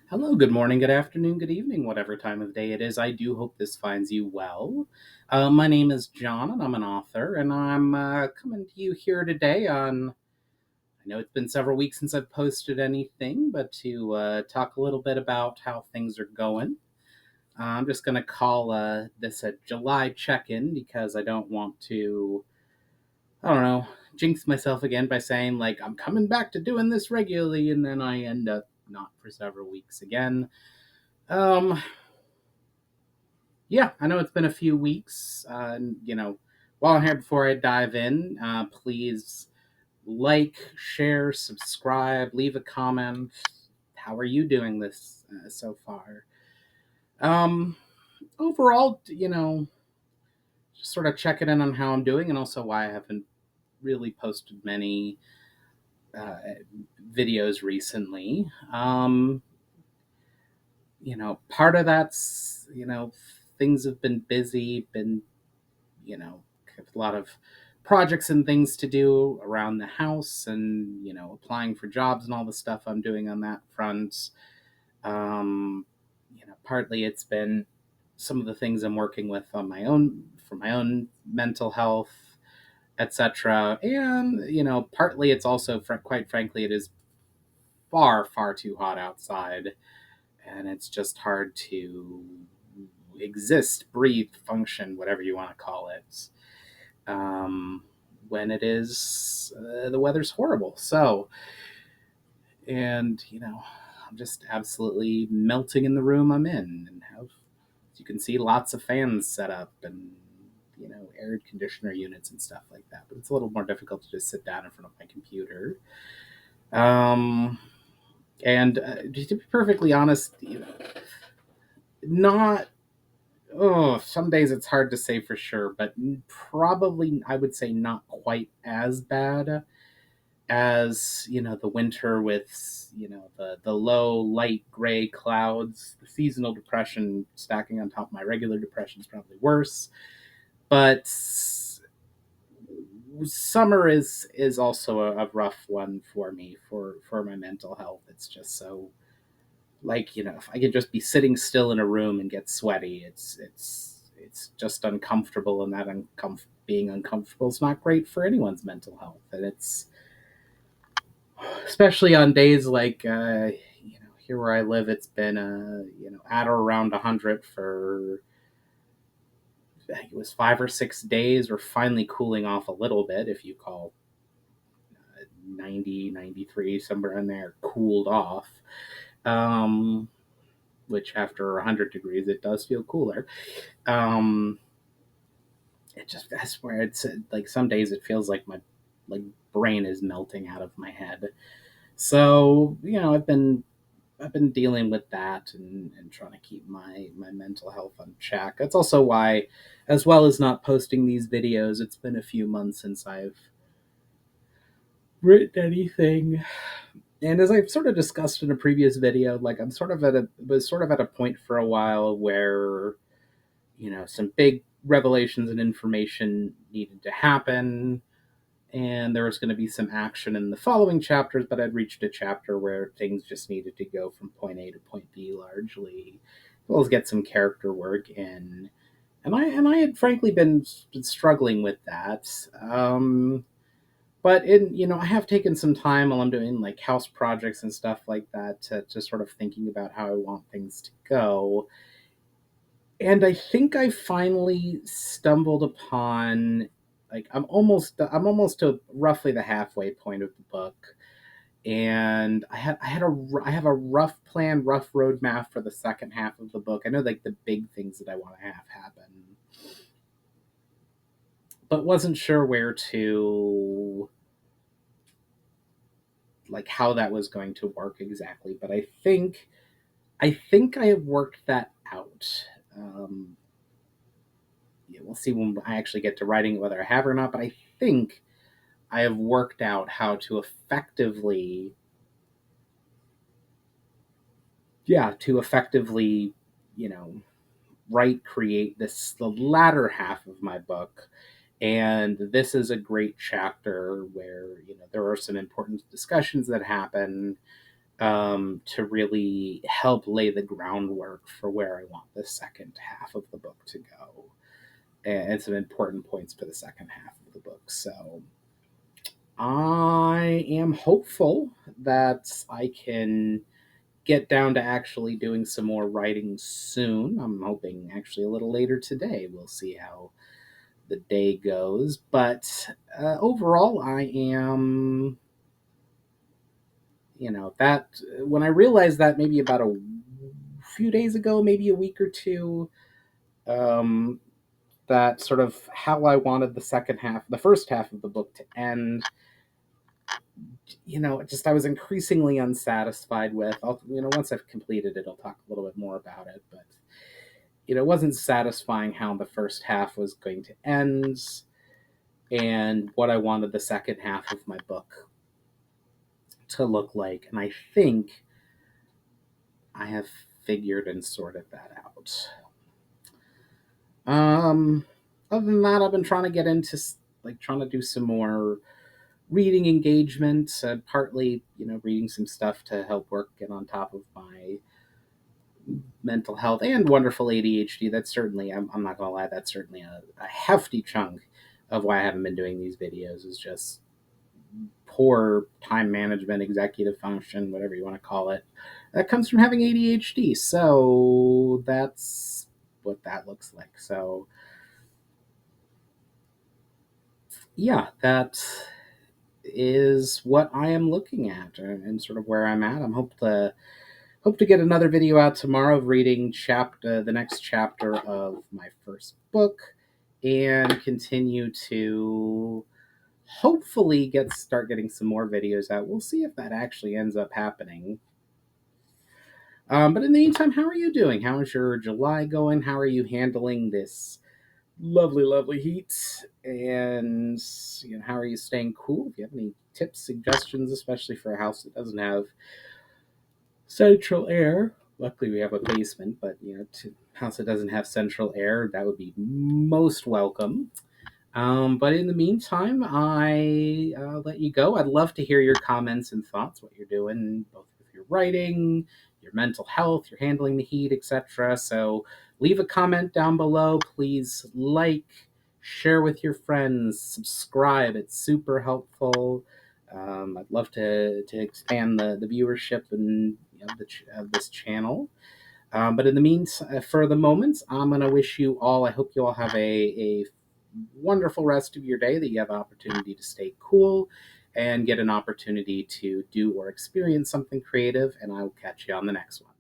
Hello, good morning, good afternoon, good evening, whatever time of day it is. I do hope this finds you well. My name is John, and I'm an author, and I'm coming to you here today on. I know it's been several weeks since I've posted anything, but to talk a little bit about how things are going. I'm just going to call this a July check in because I don't want to, I don't know, jinx myself again by saying, like, I'm coming back to doing this regularly, and then I end up not for several weeks again. Um, yeah, I know it's been a few weeks. While I'm here, before I dive in, please like, share, subscribe, leave a comment. How are you doing this so far? Um, Overall, just sort of checking in on how I'm doing and also why I haven't really posted many uh, videos recently. Part of that's, things have been busy, a lot of projects and things to do around the house and applying for jobs and all the stuff I'm doing on that front. Partly it's been some of the things I'm working with on my own for my own mental health, etc. And partly it's also, quite frankly, it is far too hot outside, and it's just hard to exist, breathe, function, whatever you want to call it, um, when it is the weather's horrible. So, and I'm just absolutely melting in the room I'm in, and have, as you can see, lots of fans set up and air conditioner units and stuff like that. But it's a little more difficult to just sit down in front of my computer. Um, and to be perfectly honest, not some days it's hard to say for sure, but probably I would say not quite as bad as the winter with the low light gray clouds. The seasonal depression stacking on top of my regular depression is probably worse, but summer is also a rough one for me, for my mental health. It's just so, like, if I could just be sitting still in a room and get sweaty, it's just uncomfortable, and that being uncomfortable is not great for anyone's mental health. And it's especially on days like here where I live, it's been at or around 100 for, I think it was 5 or 6 days. We're finally cooling off a little bit, if you call 90, 93, somewhere in there, cooled off. Um, which after 100 degrees, it does feel cooler. Um, it just, I swear, it's like some days it feels like my like brain is melting out of my head. So I've been dealing with that, and trying to keep my mental health on check. That's also why, as well as not posting these videos, it's been a few months since I've written anything. And as I've sort of discussed in a previous video, like I'm sort of at a point for a while where some big revelations and information needed to happen, and there was going to be some action in the following chapters, but I'd reached a chapter where things just needed to go from point A to point B largely, as well as get some character work in. And I had frankly been struggling with that. But I have taken some time while I'm doing like house projects and stuff like that to sort of thinking about how I want things to go. And I think I finally stumbled upon, like, I'm almost to roughly the halfway point of the book, and I have a rough plan, rough roadmap for the second half of the book. I know, like, the big things that I want to have happen, but wasn't sure where to, like, how that was going to work exactly. But I think I have worked that out. Yeah, we'll see when I actually get to writing it, whether I have or not. But I think I have worked out how to effectively, you know, write, create the latter half of my book. And this is a great chapter where there are some important discussions that happen. to really help lay the groundwork for where I want the second half of the book to go, and some important points for the second half of the book. So I am hopeful that I can get down to actually doing some more writing soon. I'm hoping actually a little later today. We'll see how the day goes. But overall, I am, that when I realized that maybe about a few days ago, maybe a week or two, um, that sort of how I wanted the first half of the book to end, just I was increasingly unsatisfied with. Once I've completed it, I'll talk a little bit more about it. But it wasn't satisfying how the first half was going to end, and what I wanted the second half of my book to look like. And I think I have figured and sorted that out. Um, Other than that, I've been trying to get into trying to do some more reading engagement, partly, reading some stuff to help get on top of my mental health and wonderful ADHD. That's certainly, I'm not going to lie, that's certainly a hefty chunk of why I haven't been doing these videos, is just poor time management, executive function, whatever you want to call it. That comes from having ADHD. So that's what that looks like. So yeah, that is what I am looking at, and sort of where I'm at. I'm hope to get another video out tomorrow of reading the next chapter of my first book, and continue to hopefully start getting some more videos out. We'll see if that actually ends up happening. But in the meantime, how are you doing? How is your July going? How are you handling this lovely, lovely heat? And how are you staying cool? If you have any tips, suggestions, especially for a house that doesn't have central air. Luckily, we have a basement, but to a house that doesn't have central air, that would be most welcome. But in the meantime, I let you go. I'd love to hear your comments and thoughts, what you're doing, both with your writing, your mental health, your handling the heat, etc. So leave a comment down below. Please share with your friends, subscribe. It's super helpful. I'd love to expand the viewership and of this channel. But in the meantime, for the moment, I'm going to wish you all, I hope you all have a wonderful rest of your day, that you have an opportunity to stay cool and get an opportunity to do or experience something creative, and I will catch you on the next one.